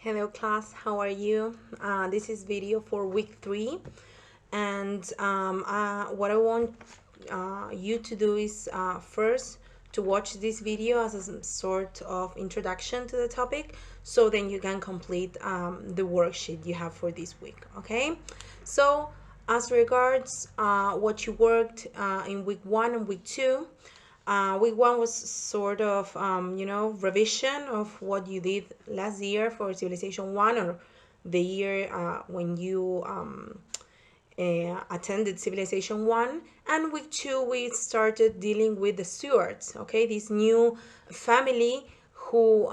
Hello class, how are you? This is video for week 3, and what I want you to do is first to watch this video as a sort of introduction to the topic, so then you can complete the worksheet you have for this week, okay? So as regards what you worked in week 1 and week 2, week 1 was sort of, revision of what you did last year for Civilization 1, or the year when you attended Civilization 1. And week 2, we started dealing with the Stuarts, okay? This new family who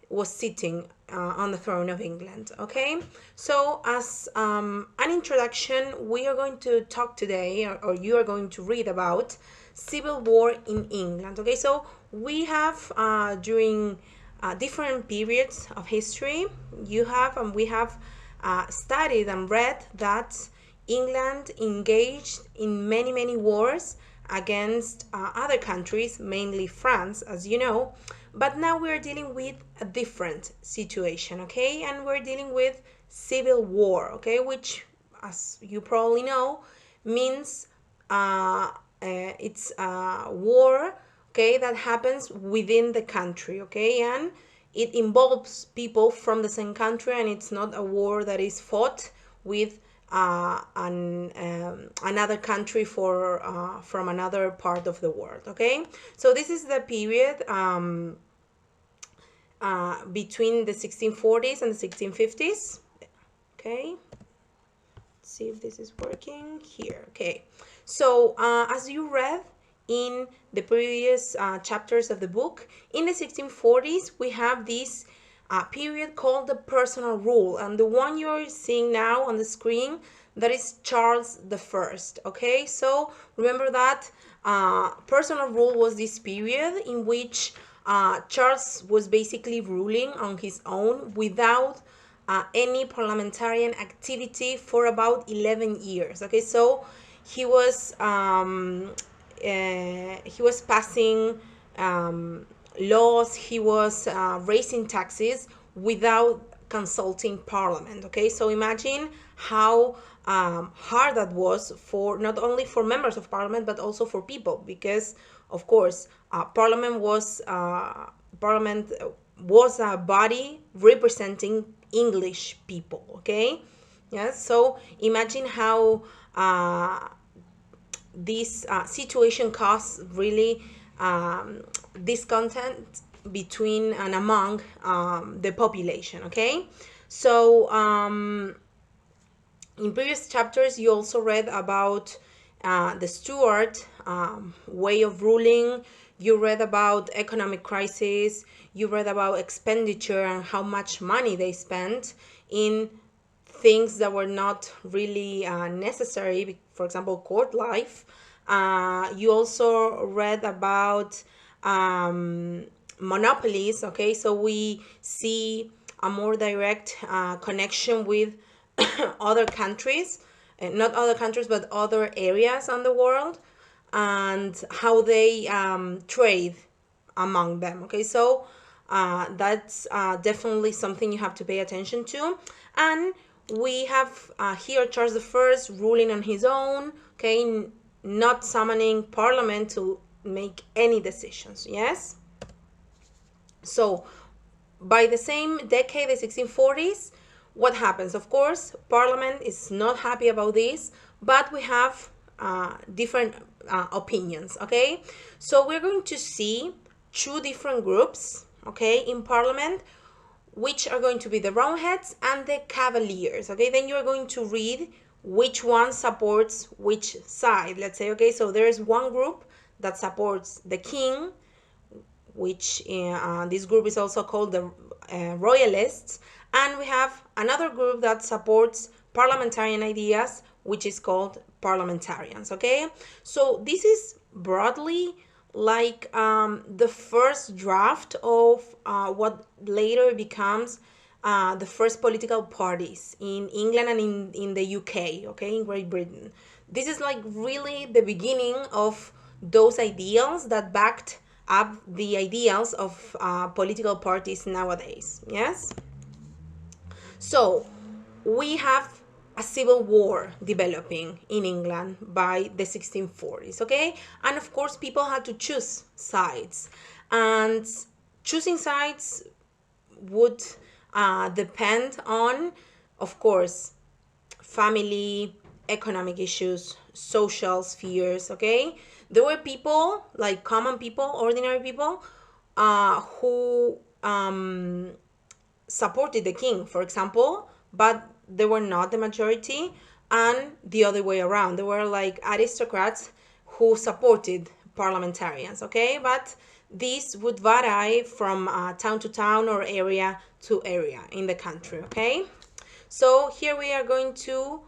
was sitting on the throne of England, okay? So as an introduction, we are going to talk today, or you are going to read about civil war in England, okay? So we have during different periods of history, we have studied and read that England engaged in many wars against other countries, mainly France, as you know. But now we're dealing with a different situation, okay? And we're dealing with civil war, okay? Which, as you probably know, means it's a war, okay, that happens within the country, okay? And it involves people from the same country, and it's not a war that is fought with another country from another part of the world, okay? So this is the period between the 1640s and the 1650s, okay? Let's see if this is working here, okay? So as you read in the previous chapters of the book, in the 1640s we have this period called the personal rule, and the one you're seeing now on the screen, that is Charles I, okay? So remember that personal rule was this period in which Charles was basically ruling on his own without any parliamentarian activity for about 11 years, okay? So he was passing laws, he was raising taxes without consulting parliament, okay? So imagine how hard that was, for not only for members of parliament but also for people, because of course parliament was a body representing English people, okay? Yes, so imagine how this situation caused really discontent between and among the population, okay? So in previous chapters you also read about the Stuart way of ruling. You read about economic crisis, you read about expenditure and how much money they spent in things that were not really necessary, for example, court life. You also read about monopolies, okay? So we see a more direct connection with other countries, not other countries, but other areas on the world, and how they trade among them, okay? So that's definitely something you have to pay attention to. And we have here Charles I ruling on his own, okay, not summoning parliament to make any decisions, yes? So by the same decade, the 1640s, what happens? Of course, parliament is not happy about this, but we have different opinions, okay? So we're going to see two different groups, okay, in parliament, which are going to be the Roundheads and the Cavaliers, okay? Then you're going to read which one supports which side, let's say, okay? So there's one group that supports the king, which this group is also called the Royalists, and we have another group that supports parliamentarian ideas, which is called parliamentarians, okay? So this is broadly like the first draft of what later becomes the first political parties in England and in the UK, okay, in Great Britain. This is like really the beginning of those ideals that backed up the ideals of political parties nowadays, yes? So we have a civil war developing in England by the 1640s, okay? And of course, people had to choose sides. And choosing sides would depend on, of course, family, economic issues, social spheres, okay? There were people, like common people, ordinary people, who supported the king, for example, but they were not the majority, and the other way around. They were like aristocrats who supported parliamentarians, okay? But this would vary from town to town or area to area in the country, okay? So here we are going to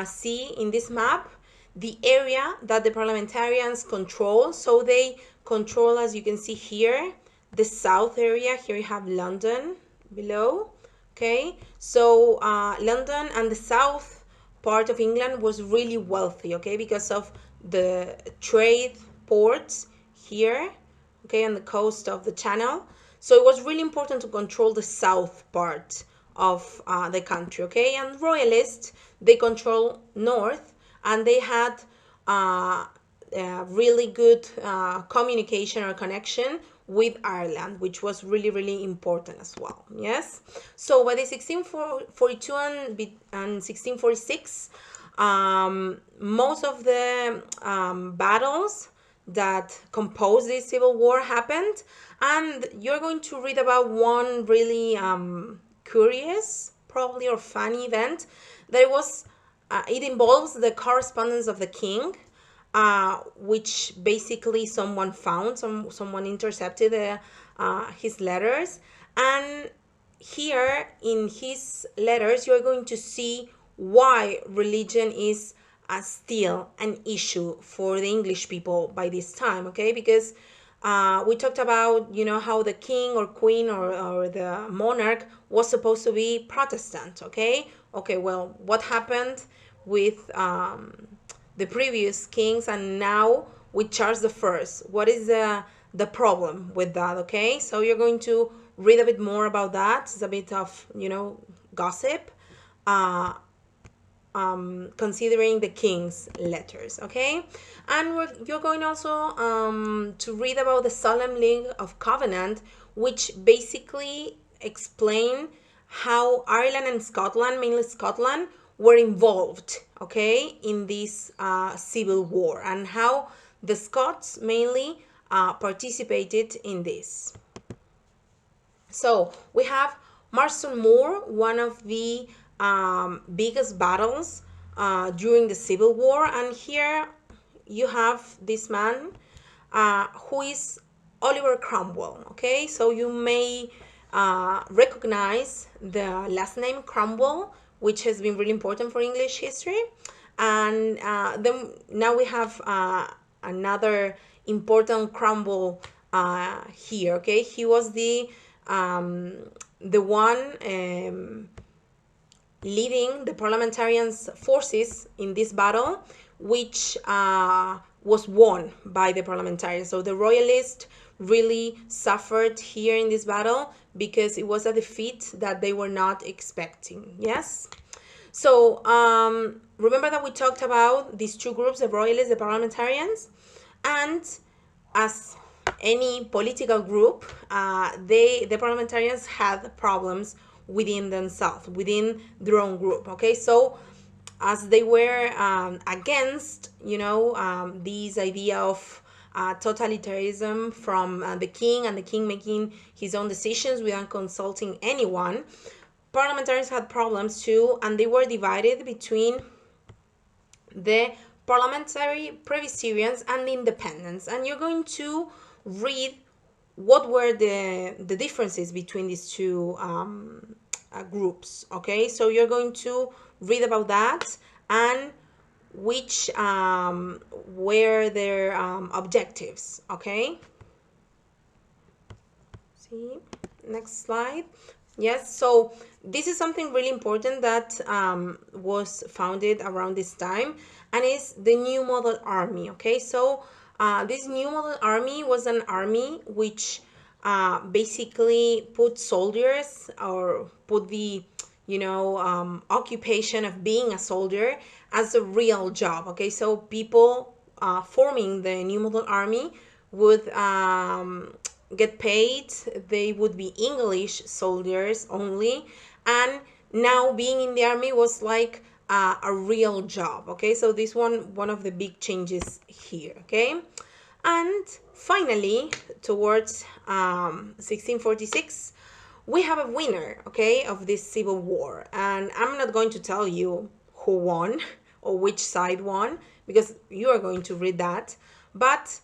see in this map the area that the parliamentarians control. So they control, as you can see here, the south area. Here you have London below, okay? So London and the south part of England was really wealthy, okay, because of the trade ports here, okay, on the coast of the Channel. So it was really important to control the south part of the country, okay? And royalists, they control north, and they had really good communication or connection with Ireland, which was really, really important as well. Yes. So by the 1642 and 1646, most of the battles that composed this civil war happened, and you're going to read about one really curious, probably, or funny event that it involves the correspondence of the king, which basically someone found, someone intercepted his letters, and here in his letters you're going to see why religion is still an issue for the English people by this time, okay? Because we talked about, how the king or queen or the monarch was supposed to be Protestant, okay? Okay, well, what happened with the previous kings and now with Charles the First? What is the problem with that, okay? So you're going to read a bit more about that. It's a bit of, gossip. Considering the king's letters, okay? And you're going also to read about the Solemn League of Covenant, which basically explain how Ireland and Scotland, mainly Scotland, were involved, okay, in this civil war, and how the Scots mainly participated in this. So we have Marston Moor, one of the biggest battles during the Civil War, and here you have this man who is Oliver Cromwell, okay? So you may recognize the last name Cromwell, which has been really important for English history. And then now we have another important Cromwell here, okay? He was the one leading the parliamentarians' forces in this battle, which was won by the parliamentarians. So the royalists really suffered here in this battle because it was a defeat that they were not expecting. Yes. So remember that we talked about these two groups, the royalists, the parliamentarians, and as any political group, the parliamentarians had problems within themselves, within their own group. Okay, so as they were against, this idea of totalitarianism from the king, and the king making his own decisions without consulting anyone, parliamentarians had problems too, and they were divided between the parliamentary Presbyterians and the independents. And you're going to read what were the differences between these two groups, okay? So you're going to read about that and which were their objectives, okay? See, next slide. Yes, so this is something really important that was founded around this time, and is the New Model Army, okay? So this New Model Army was an army which basically put soldiers, or put the occupation of being a soldier as a real job. Okay, so people forming the New Model Army would get paid. They would be English soldiers only, and now being in the army was like a real job. Okay, so this one of the big changes here. Okay, and finally, towards 1646, we have a winner, okay, of this civil war. And I'm not going to tell you who won or which side won, because you are going to read that. But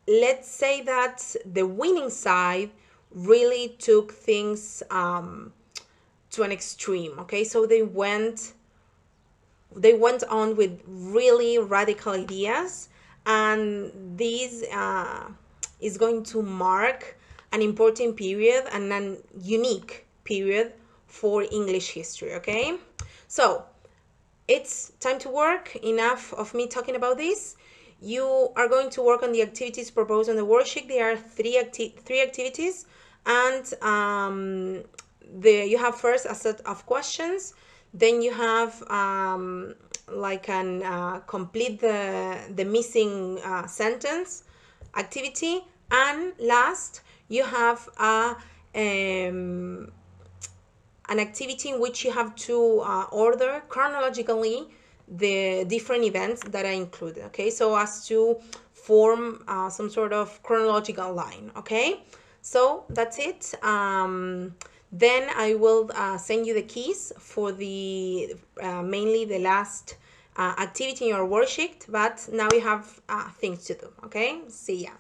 let's say that the winning side really took things to an extreme, okay? So they went on with really radical ideas, and this is going to mark an important period and an unique period for English history. Okay, so it's time to work. Enough of me talking about this. You are going to work on the activities proposed on the worksheet. There are three activities, and you have first a set of questions. Then you have like an complete the missing sentence activity, and last you have an activity in which you have to order chronologically the different events that are included. Okay, so as to form some sort of chronological line. Okay, so that's it. Then I will send you the keys for the mainly the last activity in your worksheet, but now we have things to do. Okay, see ya.